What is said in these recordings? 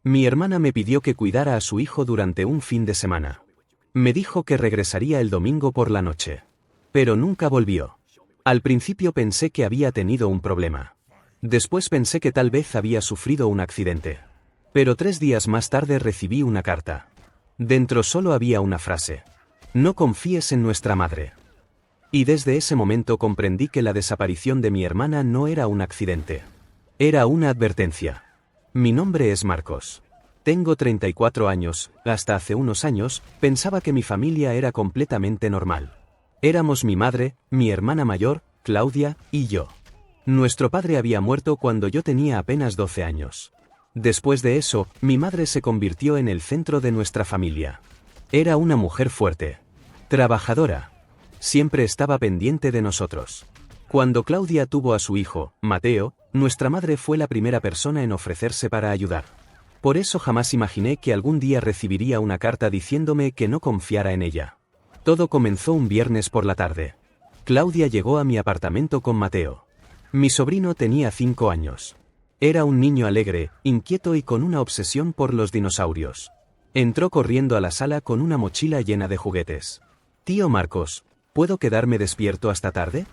Mi hermana me pidió que cuidara a su hijo durante un fin de semana. Me dijo que regresaría el domingo por la noche. Pero nunca volvió. Al principio pensé que había tenido un problema. Después pensé que tal vez había sufrido un accidente. Pero 3 días más tarde recibí una carta. Dentro solo había una frase: no confíes en nuestra madre. Y desde ese momento comprendí que la desaparición de mi hermana no era un accidente. Era una advertencia. Mi nombre es Marcos. Tengo 34 años, hasta hace unos años, pensaba que mi familia era completamente normal. Éramos mi madre, mi hermana mayor, Claudia, y yo. Nuestro padre había muerto cuando yo tenía apenas 12 años. Después de eso, mi madre se convirtió en el centro de nuestra familia. Era una mujer fuerte, trabajadora. Siempre estaba pendiente de nosotros. Cuando Claudia tuvo a su hijo, Mateo, nuestra madre fue la primera persona en ofrecerse para ayudar. Por eso jamás imaginé que algún día recibiría una carta diciéndome que no confiara en ella. Todo comenzó un viernes por la tarde. Claudia llegó a mi apartamento con Mateo. Mi sobrino tenía 5 años. Era un niño alegre, inquieto y con una obsesión por los dinosaurios. Entró corriendo a la sala con una mochila llena de juguetes. Tío Marcos, ¿puedo quedarme despierto hasta tarde?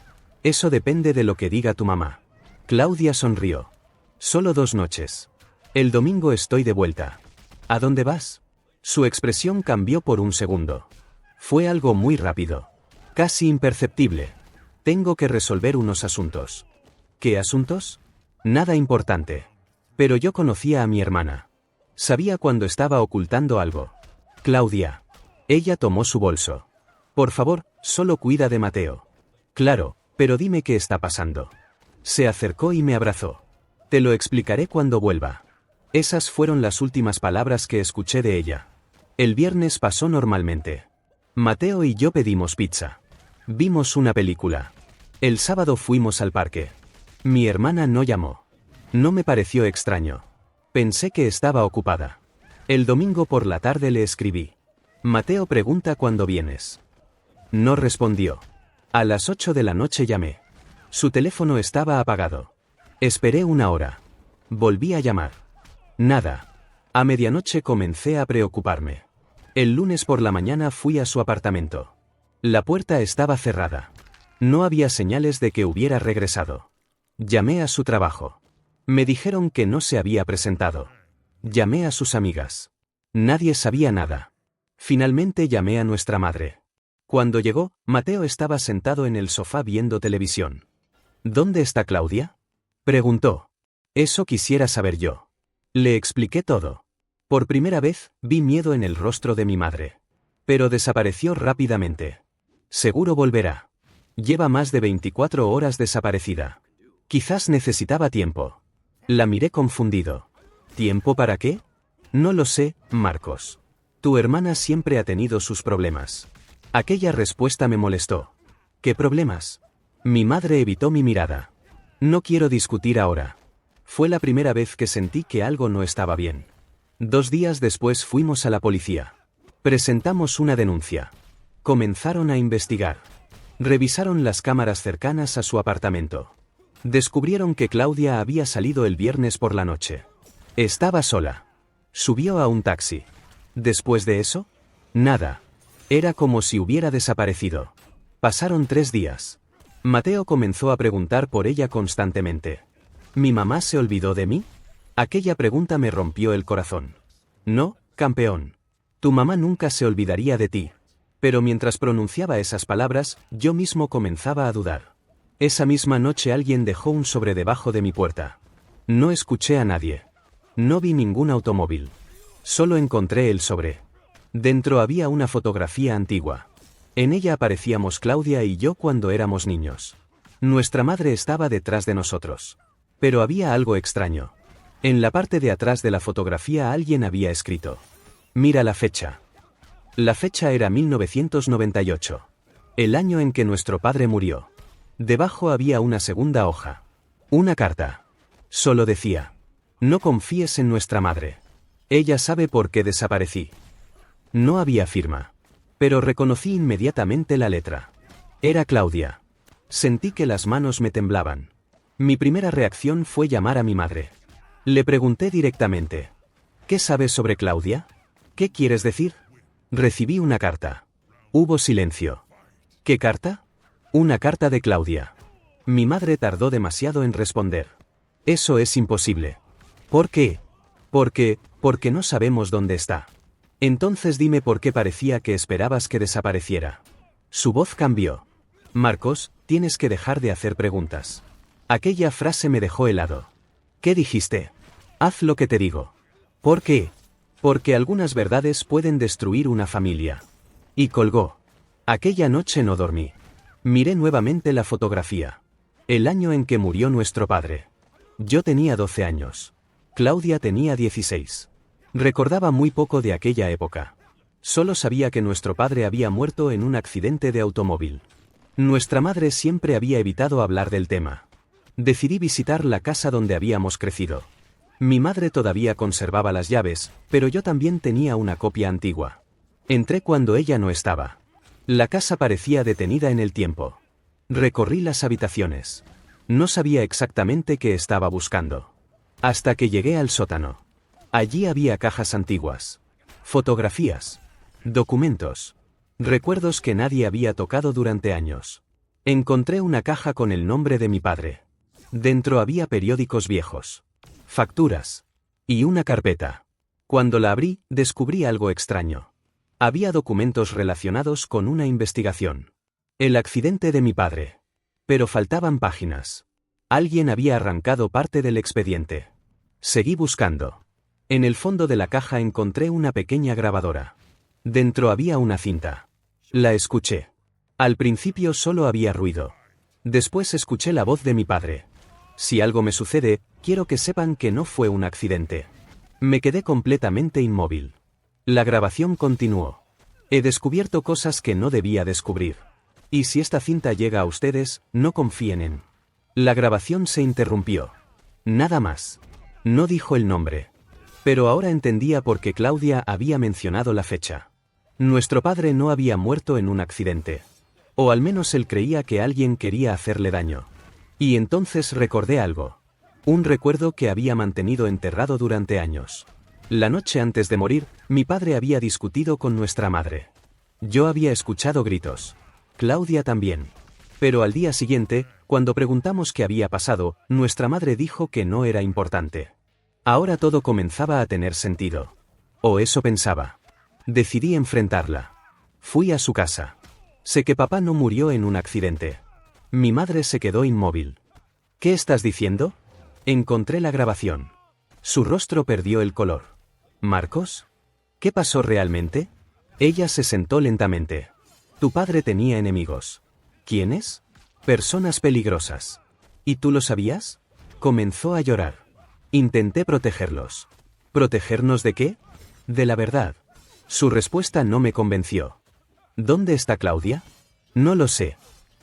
Eso depende de lo que diga tu mamá. Claudia sonrió. Solo 2 noches. El domingo estoy de vuelta. ¿A dónde vas? Su expresión cambió por un segundo. Fue algo muy rápido. Casi imperceptible. Tengo que resolver unos asuntos. ¿Qué asuntos? Nada importante. Pero yo conocía a mi hermana. Sabía cuando estaba ocultando algo. Claudia. Ella tomó su bolso. Por favor, solo cuida de Mateo. Claro, pero dime qué está pasando. Se acercó y me abrazó. Te lo explicaré cuando vuelva. Esas fueron las últimas palabras que escuché de ella. El viernes pasó normalmente. Mateo y yo pedimos pizza. Vimos una película. El sábado fuimos al parque. Mi hermana no llamó. No me pareció extraño. Pensé que estaba ocupada. El domingo por la tarde le escribí. Mateo pregunta cuándo vienes. No respondió. A las 8 de la noche llamé. Su teléfono estaba apagado. Esperé 1 hora. Volví a llamar. Nada. A medianoche comencé a preocuparme. El lunes por la mañana fui a su apartamento. La puerta estaba cerrada. No había señales de que hubiera regresado. Llamé a su trabajo. Me dijeron que no se había presentado. Llamé a sus amigas. Nadie sabía nada. Finalmente llamé a nuestra madre. Cuando llegó, Mateo estaba sentado en el sofá viendo televisión. ¿Dónde está Claudia?, preguntó. Eso quisiera saber yo. Le expliqué todo. Por primera vez, vi miedo en el rostro de mi madre. Pero desapareció rápidamente. Seguro volverá. Lleva más de 24 horas desaparecida. Quizás necesitaba tiempo. La miré confundido. ¿Tiempo para qué? No lo sé, Marcos. Tu hermana siempre ha tenido sus problemas. Aquella respuesta me molestó. ¿Qué problemas? Mi madre evitó mi mirada. No quiero discutir ahora. Fue la primera vez que sentí que algo no estaba bien. 2 días después fuimos a la policía. Presentamos una denuncia. Comenzaron a investigar. Revisaron las cámaras cercanas a su apartamento. Descubrieron que Claudia había salido el viernes por la noche. Estaba sola. Subió a un taxi. Después de eso, nada. Era como si hubiera desaparecido. Pasaron 3 días. Mateo comenzó a preguntar por ella constantemente. ¿Mi mamá se olvidó de mí? Aquella pregunta me rompió el corazón. No, campeón. Tu mamá nunca se olvidaría de ti. Pero mientras pronunciaba esas palabras, yo mismo comenzaba a dudar. Esa misma noche alguien dejó un sobre debajo de mi puerta. No escuché a nadie. No vi ningún automóvil. Solo encontré el sobre. Dentro había una fotografía antigua. En ella aparecíamos Claudia y yo cuando éramos niños. Nuestra madre estaba detrás de nosotros. Pero había algo extraño. En la parte de atrás de la fotografía alguien había escrito. Mira la fecha. La fecha era 1998. El año en que nuestro padre murió. Debajo había una segunda hoja. Una carta. Solo decía: no confíes en nuestra madre. Ella sabe por qué desaparecí. No había firma. Pero reconocí inmediatamente la letra. Era Claudia. Sentí que las manos me temblaban. Mi primera reacción fue llamar a mi madre. Le pregunté directamente. ¿Qué sabes sobre Claudia? ¿Qué quieres decir? Recibí una carta. Hubo silencio. ¿Qué carta? Una carta de Claudia. Mi madre tardó demasiado en responder. Eso es imposible. ¿Por qué? Porque no sabemos dónde está. Entonces dime por qué parecía que esperabas que desapareciera. Su voz cambió. Marcos, tienes que dejar de hacer preguntas. Aquella frase me dejó helado. ¿Qué dijiste? Haz lo que te digo. ¿Por qué? Porque algunas verdades pueden destruir una familia. Y colgó. Aquella noche no dormí. Miré nuevamente la fotografía. El año en que murió nuestro padre. Yo tenía 12 años. Claudia tenía 16. Recordaba muy poco de aquella época. Solo sabía que nuestro padre había muerto en un accidente de automóvil. Nuestra madre siempre había evitado hablar del tema. Decidí visitar la casa donde habíamos crecido. Mi madre todavía conservaba las llaves, pero yo también tenía una copia antigua. Entré cuando ella no estaba. La casa parecía detenida en el tiempo. Recorrí las habitaciones. No sabía exactamente qué estaba buscando. Hasta que llegué al sótano. Allí había cajas antiguas. Fotografías. Documentos. Recuerdos que nadie había tocado durante años. Encontré una caja con el nombre de mi padre. Dentro había periódicos viejos. Facturas. Y una carpeta. Cuando la abrí, descubrí algo extraño. Había documentos relacionados con una investigación. El accidente de mi padre. Pero faltaban páginas. Alguien había arrancado parte del expediente. Seguí buscando. En el fondo de la caja encontré una pequeña grabadora. Dentro había una cinta. La escuché. Al principio solo había ruido. Después escuché la voz de mi padre. Si algo me sucede, quiero que sepan que no fue un accidente. Me quedé completamente inmóvil. La grabación continuó. He descubierto cosas que no debía descubrir. Y si esta cinta llega a ustedes, no confíen en. La grabación se interrumpió. Nada más. No dijo el nombre. Pero ahora entendía por qué Claudia había mencionado la fecha. Nuestro padre no había muerto en un accidente. O al menos él creía que alguien quería hacerle daño. Y entonces recordé algo. Un recuerdo que había mantenido enterrado durante años. La noche antes de morir, mi padre había discutido con nuestra madre. Yo había escuchado gritos. Claudia también. Pero al día siguiente, cuando preguntamos qué había pasado, nuestra madre dijo que no era importante. Ahora todo comenzaba a tener sentido. O eso pensaba. Decidí enfrentarla. Fui a su casa. Sé que papá no murió en un accidente. Mi madre se quedó inmóvil. ¿Qué estás diciendo? Encontré la grabación. Su rostro perdió el color. ¿Marcos? ¿Qué pasó realmente? Ella se sentó lentamente. Tu padre tenía enemigos. ¿Quiénes? Personas peligrosas. ¿Y tú lo sabías? Comenzó a llorar. Intenté protegerlos. ¿Protegernos de qué? De la verdad. Su respuesta no me convenció. ¿Dónde está Claudia? No lo sé.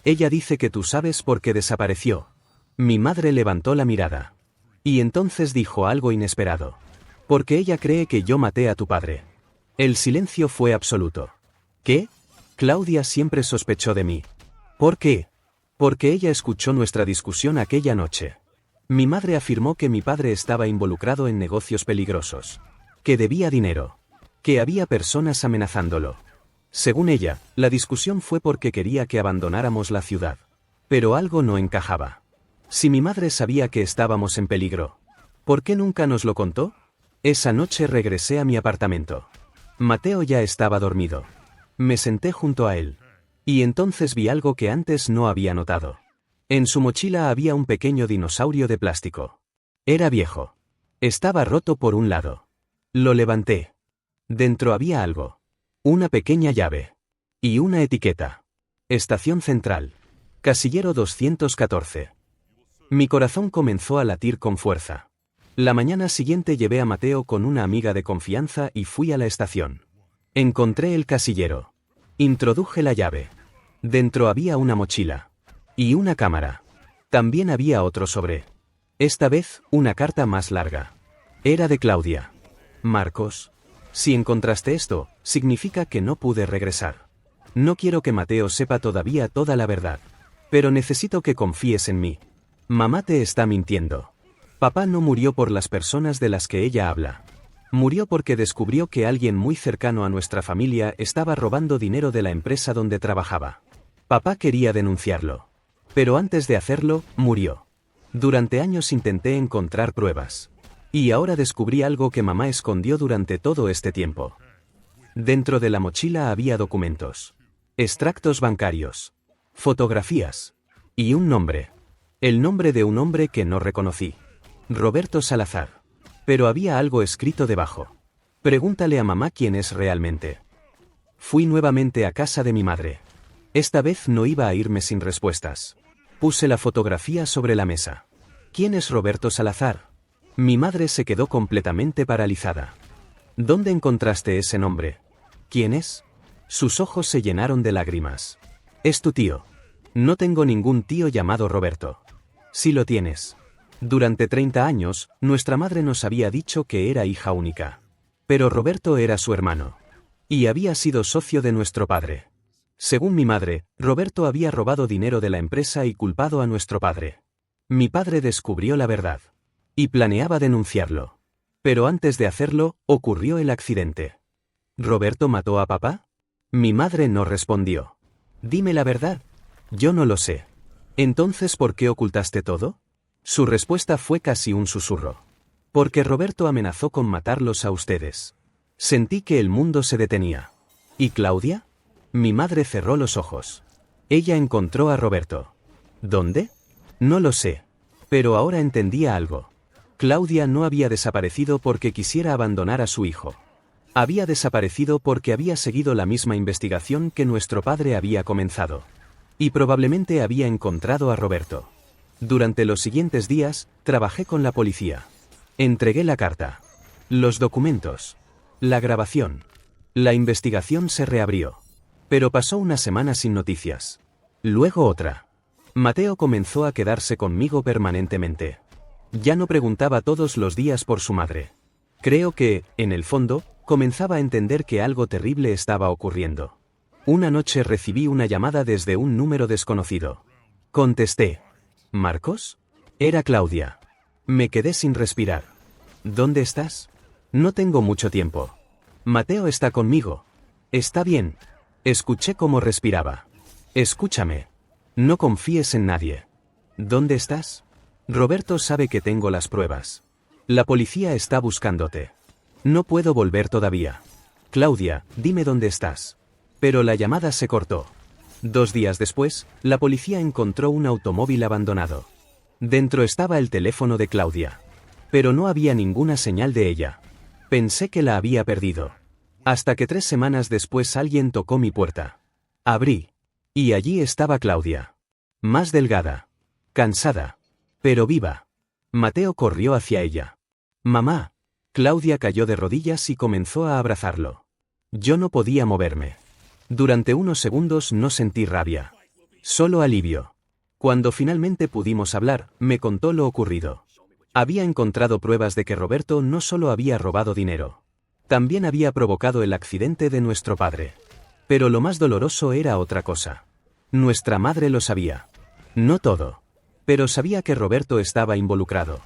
Ella dice que tú sabes por qué desapareció. Mi madre levantó la mirada. Y entonces dijo algo inesperado. Porque ella cree que yo maté a tu padre. El silencio fue absoluto. ¿Qué? Claudia siempre sospechó de mí. ¿Por qué? Porque ella escuchó nuestra discusión aquella noche. Mi madre afirmó que mi padre estaba involucrado en negocios peligrosos. Que debía dinero. Que había personas amenazándolo. Según ella, la discusión fue porque quería que abandonáramos la ciudad. Pero algo no encajaba. Si mi madre sabía que estábamos en peligro, ¿por qué nunca nos lo contó? Esa noche regresé a mi apartamento. Mateo ya estaba dormido. Me senté junto a él. Y entonces vi algo que antes no había notado. En su mochila había un pequeño dinosaurio de plástico. Era viejo. Estaba roto por un lado. Lo levanté. Dentro había algo. Una pequeña llave. Y una etiqueta. Estación Central. Casillero 214. Mi corazón comenzó a latir con fuerza. La mañana siguiente llevé a Mateo con una amiga de confianza y fui a la estación. Encontré el casillero. Introduje la llave. Dentro había una mochila. Y una cámara. También había otro sobre. Esta vez, una carta más larga. Era de Claudia. Marcos. Si encontraste esto, significa que no pude regresar. No quiero que Mateo sepa todavía toda la verdad. Pero necesito que confíes en mí. Mamá te está mintiendo. Papá no murió por las personas de las que ella habla. Murió porque descubrió que alguien muy cercano a nuestra familia estaba robando dinero de la empresa donde trabajaba. Papá quería denunciarlo. Pero antes de hacerlo, murió. Durante años intenté encontrar pruebas. Y ahora descubrí algo que mamá escondió durante todo este tiempo. Dentro de la mochila había documentos, extractos bancarios, fotografías y un nombre. El nombre de un hombre que no reconocí. Roberto Salazar. Pero había algo escrito debajo. Pregúntale a mamá quién es realmente. Fui nuevamente a casa de mi madre. Esta vez no iba a irme sin respuestas. Puse la fotografía sobre la mesa. ¿Quién es Roberto Salazar? Mi madre se quedó completamente paralizada. ¿Dónde encontraste ese nombre? ¿Quién es? Sus ojos se llenaron de lágrimas. Es tu tío. No tengo ningún tío llamado Roberto. Sí lo tienes. Durante 30 años, nuestra madre nos había dicho que era hija única. Pero Roberto era su hermano. Y había sido socio de nuestro padre. Según mi madre, Roberto había robado dinero de la empresa y culpado a nuestro padre. Mi padre descubrió la verdad. Y planeaba denunciarlo. Pero antes de hacerlo, ocurrió el accidente. ¿Roberto mató a papá? Mi madre no respondió. Dime la verdad. Yo no lo sé. Entonces, ¿por qué ocultaste todo? Su respuesta fue casi un susurro. Porque Roberto amenazó con matarlos a ustedes. Sentí que el mundo se detenía. ¿Y Claudia? Mi madre cerró los ojos. Ella encontró a Roberto. ¿Dónde? No lo sé. Pero ahora entendía algo. Claudia no había desaparecido porque quisiera abandonar a su hijo. Había desaparecido porque había seguido la misma investigación que nuestro padre había comenzado. Y probablemente había encontrado a Roberto. Durante los siguientes días, trabajé con la policía. Entregué la carta. Los documentos. La grabación. La investigación se reabrió. Pero pasó una semana sin noticias. Luego otra. Mateo comenzó a quedarse conmigo permanentemente. Ya no preguntaba todos los días por su madre. Creo que, en el fondo, comenzaba a entender que algo terrible estaba ocurriendo. Una noche recibí una llamada desde un número desconocido. Contesté. ¿Marcos? Era Claudia. Me quedé sin respirar. ¿Dónde estás? No tengo mucho tiempo. Mateo está conmigo. Está bien. Escuché cómo respiraba. Escúchame. No confíes en nadie. ¿Dónde estás? Roberto sabe que tengo las pruebas. La policía está buscándote. No puedo volver todavía. Claudia, dime dónde estás. Pero la llamada se cortó. 2 días después, la policía encontró un automóvil abandonado. Dentro estaba el teléfono de Claudia. Pero no había ninguna señal de ella. Pensé que la había perdido. Hasta que 3 semanas después alguien tocó mi puerta. Abrí. Y allí estaba Claudia. Más delgada. Cansada. Pero viva. Mateo corrió hacia ella. Mamá. Claudia cayó de rodillas y comenzó a abrazarlo. Yo no podía moverme. Durante unos segundos no sentí rabia. Solo alivio. Cuando finalmente pudimos hablar, me contó lo ocurrido. Había encontrado pruebas de que Roberto no solo había robado dinero. También había provocado el accidente de nuestro padre. Pero lo más doloroso era otra cosa. Nuestra madre lo sabía. No todo. Pero sabía que Roberto estaba involucrado.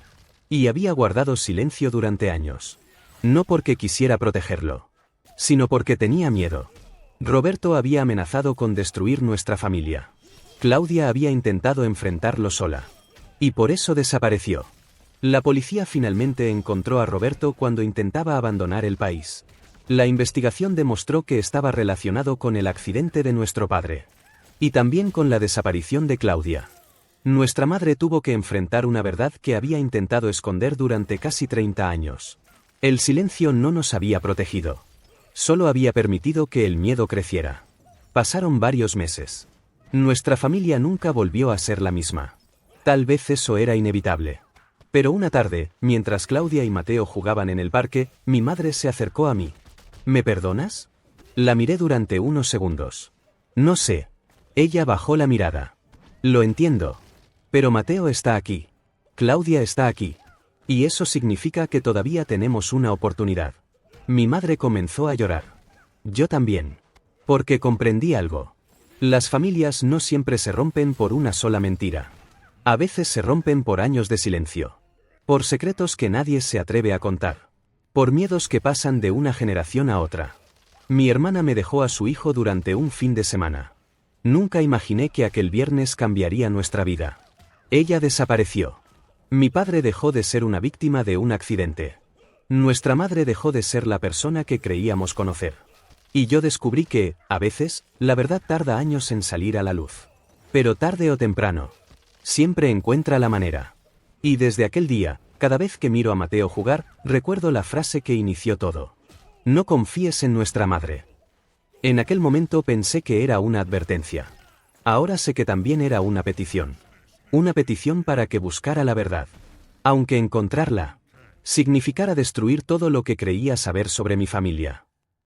Y había guardado silencio durante años. No porque quisiera protegerlo. Sino porque tenía miedo. Roberto había amenazado con destruir nuestra familia. Claudia había intentado enfrentarlo sola. Y por eso desapareció. La policía finalmente encontró a Roberto cuando intentaba abandonar el país. La investigación demostró que estaba relacionado con el accidente de nuestro padre. Y también con la desaparición de Claudia. Nuestra madre tuvo que enfrentar una verdad que había intentado esconder durante casi 30 años. El silencio no nos había protegido. Solo había permitido que el miedo creciera. Pasaron varios meses. Nuestra familia nunca volvió a ser la misma. Tal vez eso era inevitable. Pero una tarde, mientras Claudia y Mateo jugaban en el parque, mi madre se acercó a mí. ¿Me perdonas? La miré durante unos segundos. No sé. Ella bajó la mirada. Lo entiendo. Pero Mateo está aquí. Claudia está aquí. Y eso significa que todavía tenemos una oportunidad. Mi madre comenzó a llorar. Yo también. Porque comprendí algo. Las familias no siempre se rompen por una sola mentira. A veces se rompen por años de silencio. Por secretos que nadie se atreve a contar. Por miedos que pasan de una generación a otra. Mi hermana me dejó a su hijo durante un fin de semana. Nunca imaginé que aquel viernes cambiaría nuestra vida. Ella desapareció. Mi padre dejó de ser una víctima de un accidente. Nuestra madre dejó de ser la persona que creíamos conocer. Y yo descubrí que, a veces, la verdad tarda años en salir a la luz. Pero tarde o temprano, siempre encuentra la manera. Y desde aquel día, cada vez que miro a Mateo jugar, recuerdo la frase que inició todo. No confíes en nuestra madre. En aquel momento pensé que era una advertencia. Ahora sé que también era una petición. Una petición para que buscara la verdad. Aunque encontrarla significara destruir todo lo que creía saber sobre mi familia.